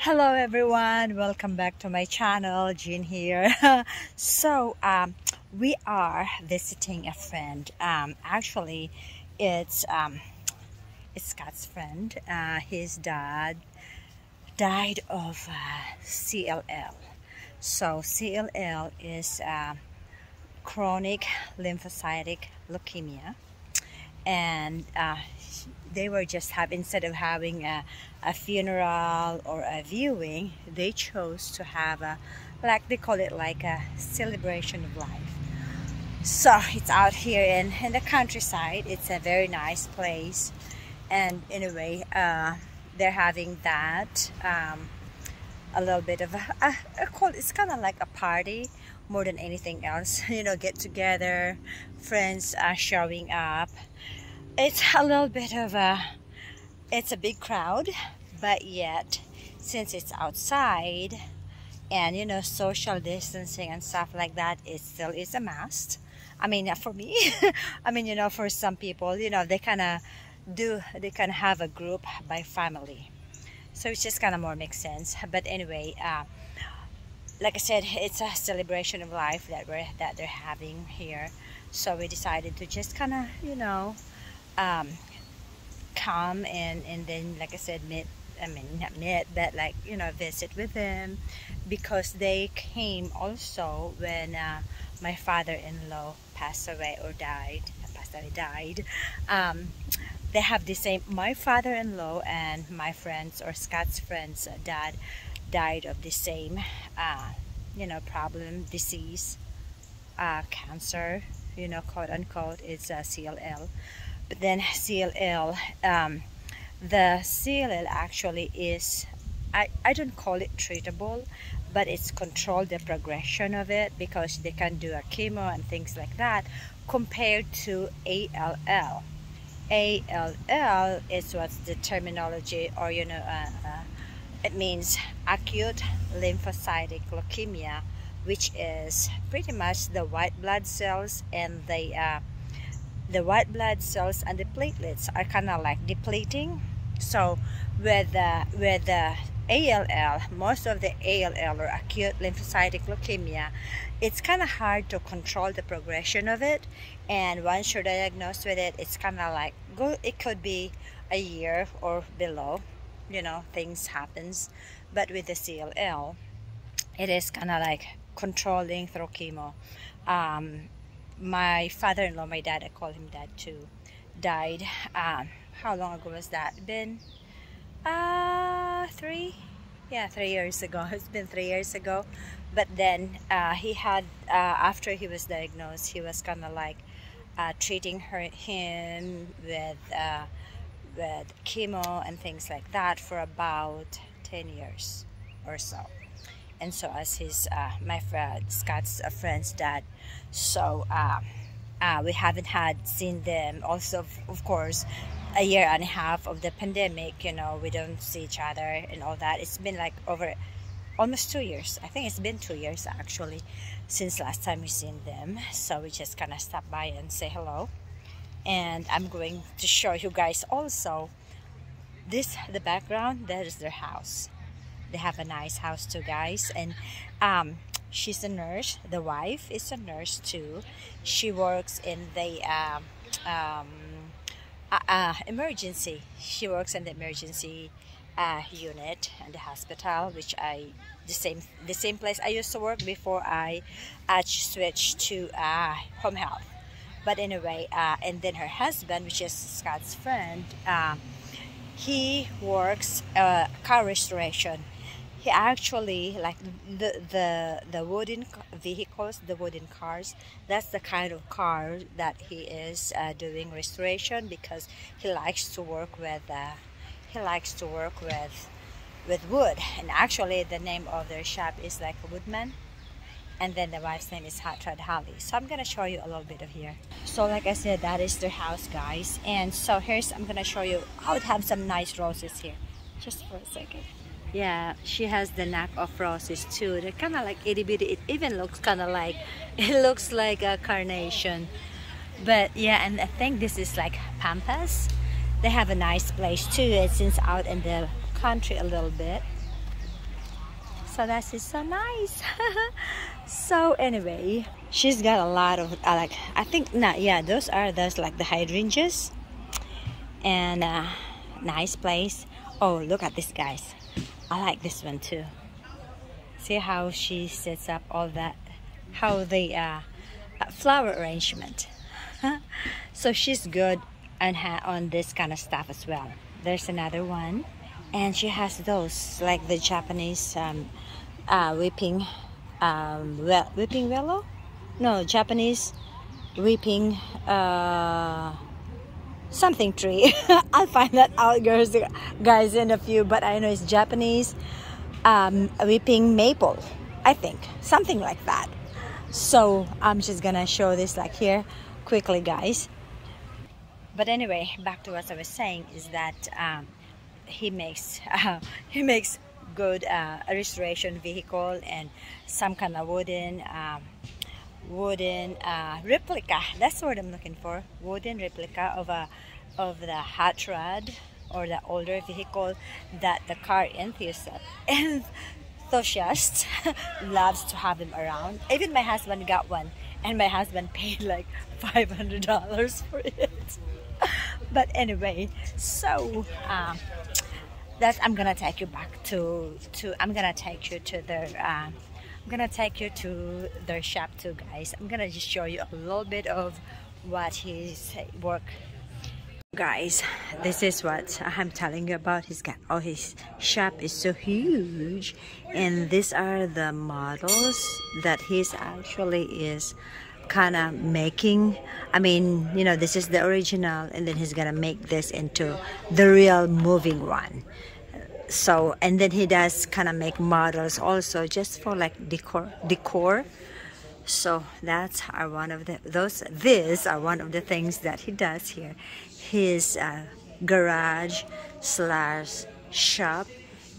Hello everyone, welcome back to my channel. Jean here. We are visiting a friend. Actually it's Scott's friend. His dad died of CLL. So CLL is chronic lymphocytic leukemia, and they were just instead of having a funeral or a viewing, they chose to have a, like they call it, like a celebration of life. So it's out here in the countryside. It's a very nice place, and anyway, they're having that, a little bit of it's kind of like a party more than anything else. Get together, friends are showing up. It's a little bit of it's a big crowd, but yet since it's outside and social distancing and stuff like that, it still is a must. I mean, for me, I mean, for some people, they kind of have a group by family, so it's just kind of more makes sense. But anyway, like I said, it's a celebration of life that they're having here, so we decided to just kind of come and then, like I said, not meet, but like visit with them, because they came also when my father-in-law passed away or died. They have the same, my father-in-law and my friends, or Scott's friends, dad died of the same problem, disease, cancer, quote unquote. It's CLL. But then CLL, the CLL actually is, I don't call it treatable, but it's controlled the progression of it, because they can do a chemo and things like that, compared to ALL. ALL is what's the terminology, or it means acute lymphocytic leukemia, which is pretty much the white blood cells, and the white blood cells and the platelets are kind of like depleting. So with the ALL, most of the ALL, or acute lymphocytic leukemia, it's kind of hard to control the progression of it, and once you're diagnosed with it, it's kind of like it could be a year or below, things happens. But with the CLL, it is kind of like controlling through chemo. My father-in-law, my dad, I call him dad too, died, how long ago was that? Been 3 years ago. It's been 3 years ago. But then he had, after he was diagnosed, he was kind of like treating him with chemo and things like that for about 10 years or so. And so as his my friend Scott's friend's dad, so we haven't seen them. Also, of course, a year and a half of the pandemic, we don't see each other and all that. It's been like over almost 2 years. I think it's been 2 years actually since last time we seen them. So we just kind of stop by and say hello. And I'm going to show you guys also the background. That is their house. They have a nice house too, guys. And she's a nurse. The wife is a nurse too. She works in the emergency. She works in the emergency unit in the hospital, which the same place I used to work before I switched to home health. But anyway, and then her husband, which is Scott's friend, he works car restoration. He actually, like the wooden vehicles, the wooden cars, that's the kind of car that he is doing restoration, because he likes to work with wood. And actually the name of their shop is like Woodman, and then the wife's name is Tatay Holly. So I'm gonna show you a little bit of here. So like I said, that is their house, guys. And so I'm gonna show you. I would have some nice roses here, just for a second. Yeah, she has the knack of roses too. They're kind of like itty bitty. It even looks kind of like, it looks like a carnation. But yeah, and I think this is like pampas. They have a nice place too. It's since out in the country a little bit. So that is so nice. So anyway, she's got a lot of like, I think not, yeah, those like the hydrangeas. And nice place. Oh, look at this, guys. I like this one too. See how she sets up all that, how the flower arrangement. So she's good on this kind of stuff as well. There's another one, and she has those like the Japanese whipping whipping willow. No, Japanese whipping something tree. I'll find that out, guys, in a few. But I know it's Japanese whipping maple, I think, something like that. So I'm just gonna show this like here quickly, guys. But anyway, back to what I was saying is that he makes good restoration vehicle and some kind of wooden replica. That's what I'm looking for. Wooden replica of the hot rod or the older vehicle that the car enthusiast loves to have them around. Even my husband got one, and my husband paid like $500 for it. But anyway, so I'm gonna take you back to I'm gonna take you to their shop too, guys. I'm gonna just show you a little bit of what his work. Guys, this is what I'm telling you about. He's got, oh, his shop is so huge, and these are the models that he's actually is kind of making. I mean, you know, this is the original, and then he's gonna make this into the real moving one. So, and then he does kind of make models also just for like decor. So that's one of these are one of the things that he does here. His garage slash shop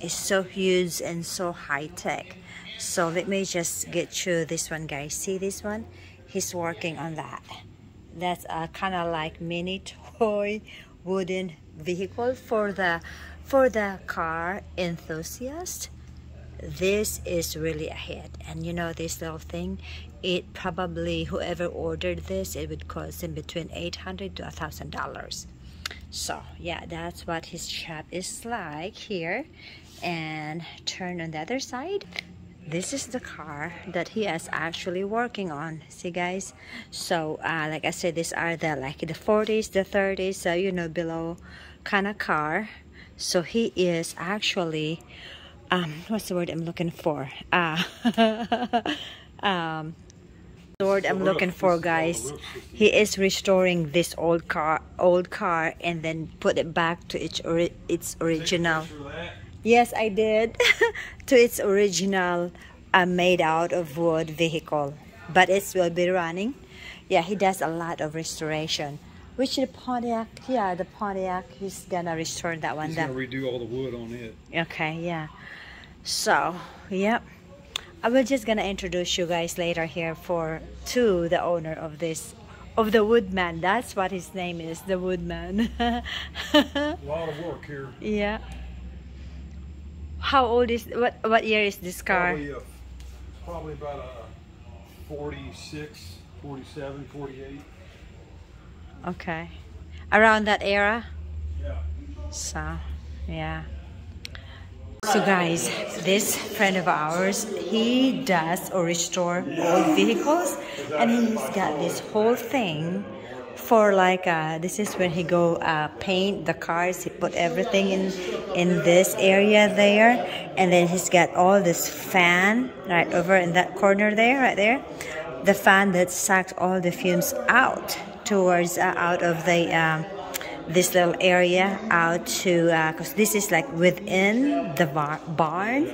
is so huge and so high tech. So let me just get you this one, guys. See this one? He's working on that. That's a kind of like mini toy wooden vehicle for the car enthusiast. This is really a hit. And you know, this little thing, it probably, whoever ordered this, it would cost him between $800 to $1,000. So yeah, that's what his shop is like here. And turn on the other side. This is the car that he is actually working on. See, guys? So like I said, these are the like the 40s, the 30s, so you know, below kind of car. So he is actually what's the word I'm looking for? The word I'm looking for, guys. He is restoring this old car, and then put it back to its original. Yes, I did. To its original made out of wood vehicle, but it will be running. Yeah, he does a lot of restoration. Which the Pontiac, yeah, the Pontiac, he's gonna restore that one. He's gonna redo all the wood on it. Okay, yeah. So, yep. I will just gonna introduce you guys later here to the owner of the Woodman. That's what his name is, the Woodman. A lot of work here. Yeah. How old is what year is this car? Probably about a 46, 47, 48. Okay. Around that era? Yeah. So, yeah. So guys, this friend of ours, he does or restore old vehicles, and he's got this whole thing for like this is when he go paint the cars. He put everything in this area there, and then he's got all this fan right over in that corner there, right there, the fan that sucks all the fumes out towards out of the this little area out to because this is like within the barn.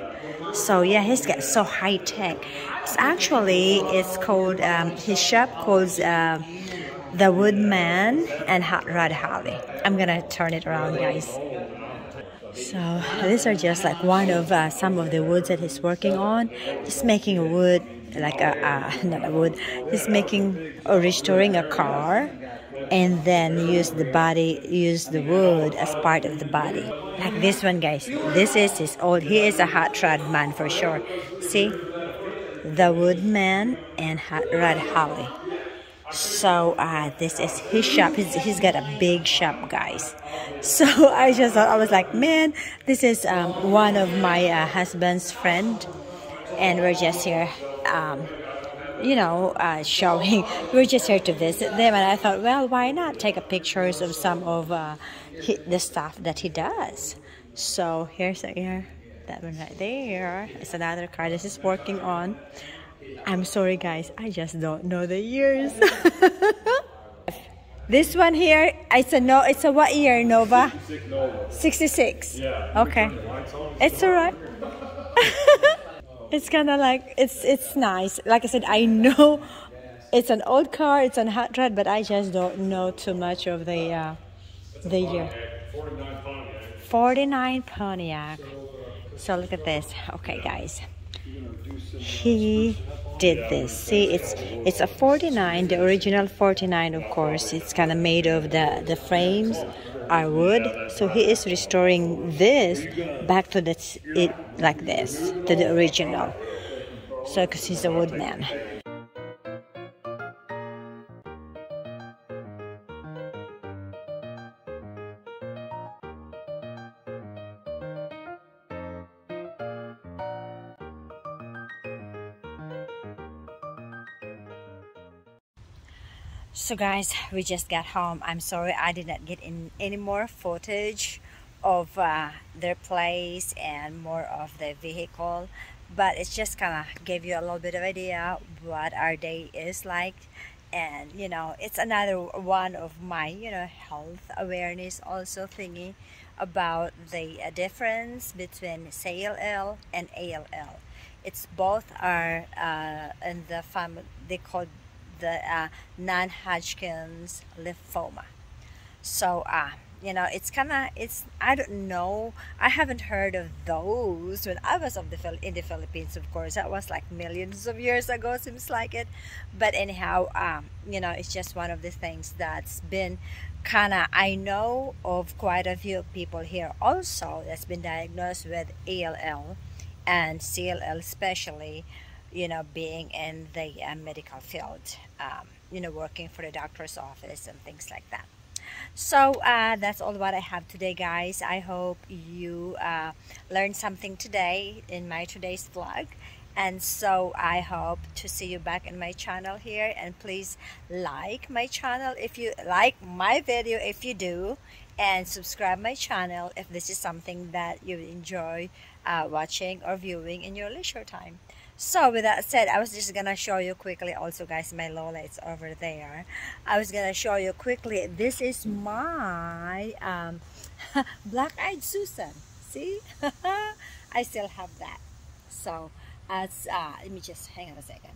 So yeah, he's got so high tech. It's called his shop calls the Woodman and Hot Rod Hobby. I'm gonna turn it around, guys. So these are just like one of some of the woods that he's working on. He's making a wood, like not a wood. He's making or restoring a car, and then use the wood as part of the body. Like this one, guys. This is his old. He is a hot rod man for sure. See, the Woodman and Hot Rod Holly. So this is his shop. He's got a big shop, guys. So I just thought, I was like, man, this is one of my husband's friend, and we're just here, showing. We're just here to visit them, and I thought, well, why not take a pictures of some of the stuff that he does. So here's here, that one right there. It's another car this is working on. I'm sorry, guys, I just don't know the years. This one here, it's a what year, Nova? 66 Nova. 66. Yeah. Okay. It's alright. It's kind of like, it's nice. Like I said, I know it's an old car, it's a hot rod, but I just don't know too much of the year. 49 Pontiac. 49 Pontiac. So look at this. Okay, guys. He did this. See, it's a 49, the original 49, of course. It's kind of made of the frames are wood. So he is restoring this back to it like this, to the original. So because he's a woodman. So guys, we just got home. I'm sorry I did not get in any more footage of their place and more of the vehicle, but it's just kind of gave you a little bit of idea what our day is like. And you know, it's another one of my health awareness also thingy about the difference between CLL and ALL. It's both are in the family, they call the non-Hodgkin's lymphoma. So it's I don't know, I haven't heard of those when I was in the Philippines. Of course, that was like millions of years ago, seems like it. But anyhow, it's just one of the things that's been I know of quite a few people here also that's been diagnosed with ALL and CLL, especially being in the medical field, working for the doctor's office and things like that. So that's all what I have today, guys. I hope you learned something today in my today's vlog. And so I hope to see you back in my channel here. And please like my channel if you like my video, if you do. And subscribe my channel if this is something that you enjoy watching or viewing in your leisure time. So with that said, I was just gonna show you quickly also, guys, my Lola, it's over there. I was gonna show you quickly, this is my black-eyed Susan. See? I still have that. So as let me just hang on a second.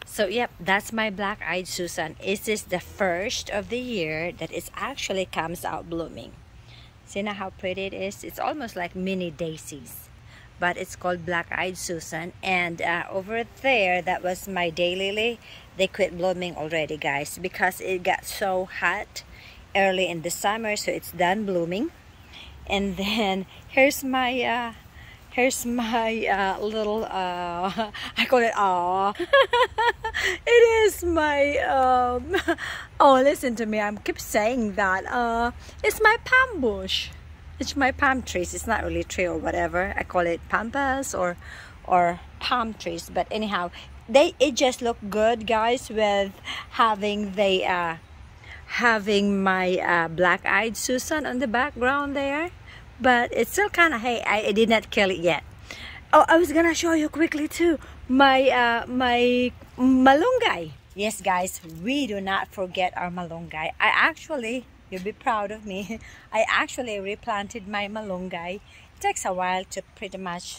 So yep, that's my black-eyed Susan. This is the first of the year that it actually comes out blooming. See now how pretty it is? It's almost like mini daisies, but it's called black-eyed Susan. And over there, that was my daylily. They quit blooming already, guys, because it got so hot early in the summer, so it's done blooming. And then here's my little I call it it is my oh, listen to me, I keep saying that it's my palm bush. It's my palm trees. It's not really tree or whatever. I call it pampas or palm trees. But anyhow, it just look good, guys, with having the having my black-eyed Susan on the background there. But it's still kind of, hey, I did not kill it yet. Oh, I was gonna show you quickly too my my malunggay. Yes, guys, we do not forget our malunggay. I actually, you'll be proud of me, I actually replanted my malunggay. It takes a while to pretty much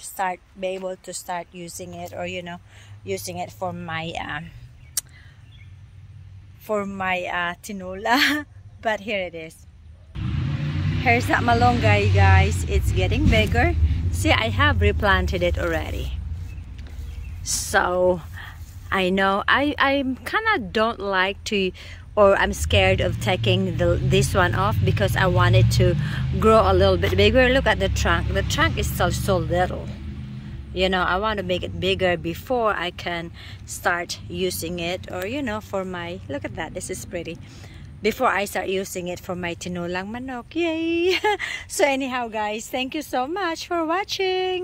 be able to start using it, or using it for my tinola. But here it is. Here's that malunggay, guys. It's getting bigger. See, I have replanted it already. So I know I kind of don't like to, or I'm scared of taking this one off because I want it to grow a little bit bigger. Look at the trunk. The trunk is still so little. You know, I want to make it bigger before I can start using it, or you know, for my, look at that, this is pretty, before I start using it for my tinulang manok. Yay! So anyhow guys, thank you so much for watching.